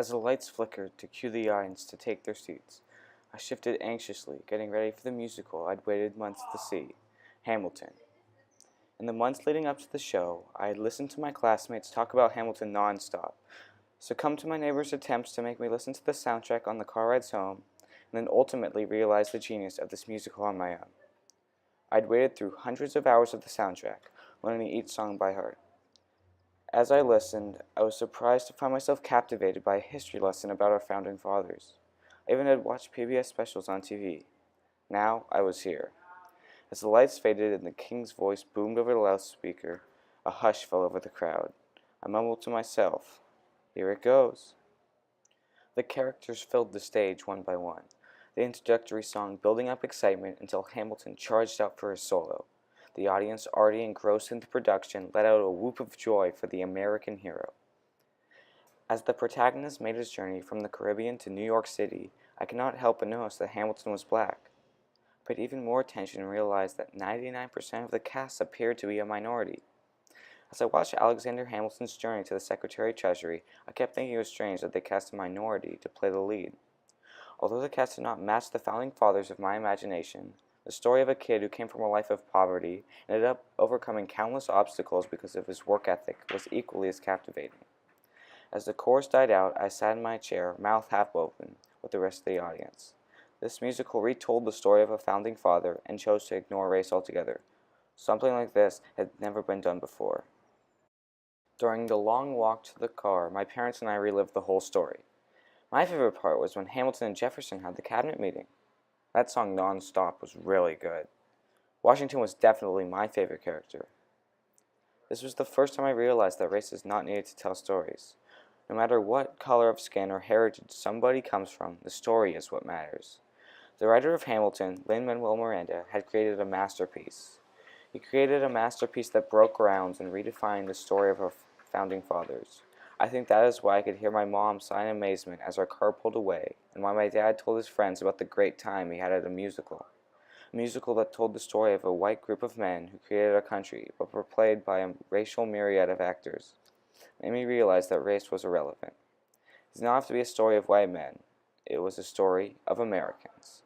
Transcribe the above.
As the lights flickered to cue the audience to take their seats, I shifted anxiously, getting ready for the musical I'd waited months to see, Hamilton. In the months leading up to the show, I had listened to my classmates talk about Hamilton nonstop, succumbed to my neighbors' attempts to make me listen to the soundtrack on the car rides home, and then ultimately realized the genius of this musical on my own. I'd waded through hundreds of hours of the soundtrack, learning each song by heart. As I listened, I was surprised to find myself captivated by a history lesson about our founding fathers. I even had watched PBS specials on TV. Now I was here. As the lights faded and the king's voice boomed over the loudspeaker, a hush fell over the crowd. I mumbled to myself, "Here it goes." The characters filled the stage one by one, the introductory song building up excitement until Hamilton charged out for his solo. The audience, already engrossed in the production, let out a whoop of joy for the American hero. As the protagonist made his journey from the Caribbean to New York City, I could not help but notice that Hamilton was black. I paid even more attention and realized that 99% of the cast appeared to be a minority. As I watched Alexander Hamilton's journey to the Secretary of Treasury, I kept thinking it was strange that they cast a minority to play the lead. Although the cast did not match the founding fathers of my imagination, the story of a kid who came from a life of poverty and ended up overcoming countless obstacles because of his work ethic was equally as captivating. As the chorus died out, I sat in my chair, mouth half open, with the rest of the audience. This musical retold the story of a founding father and chose to ignore race altogether. Something like this had never been done before. During the long walk to the car, my parents and I relived the whole story. My favorite part was when Hamilton and Jefferson had the cabinet meeting. That song non-stop was really good. Washington was definitely my favorite character. This was the first time I realized that race is not needed to tell stories. No matter what color of skin or heritage somebody comes from, the story is what matters. The writer of Hamilton, Lin-Manuel Miranda, had created a masterpiece. He created a masterpiece that broke grounds and redefined the story of our founding fathers. I think that is why I could hear my mom sigh in amazement as our car pulled away, and why my dad told his friends about the great time he had at a musical. A musical that told the story of a white group of men who created our country, but were played by a racial myriad of actors. It made me realize that race was irrelevant. It does not have to be a story of white men. It was a story of Americans.